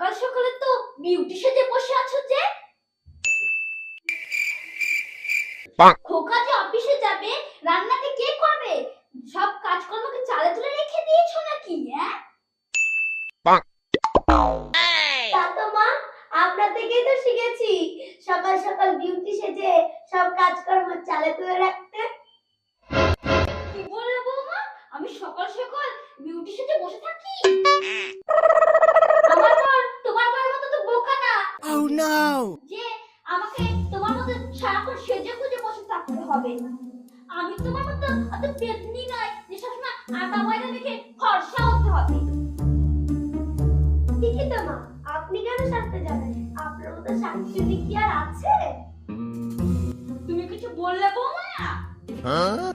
সকাল সকালে তো বিউটি সেজে বসে আছো যে? খোকা যে অফিসে যাবে, রান্নাটা কে করবে? সব কাজকর্মকে চালে তুলে রেখে দিয়েছো নাকি? তা তো মা, আপনার থেকেই তো শিখেছি সকাল সকাল বিউটি সেজে সব কাজকর্ম চালে তুলে রাখতে। কি বললে বৌমা? আমি সকাল সকাল বিউটি সেজে বসে থাকি? আমার বর তোমার বরের মতো তো বোকা না। Oh no! যে আমাকে তোমার মতো সারাক্ষণ সেজে গুজে বসে থাকতে হবে। আমি তোমার মতো অত পেতনি নয় যে সবসময় আটা ময়দা মেখে ফর্সা হতে হবে। ঠিকই তো মা, আপনি কেন সাজতে যাবেন? আপনার মতো শাশুড়ি কি আর আছে? তুমি কিছু বললে বৌমা? Huh?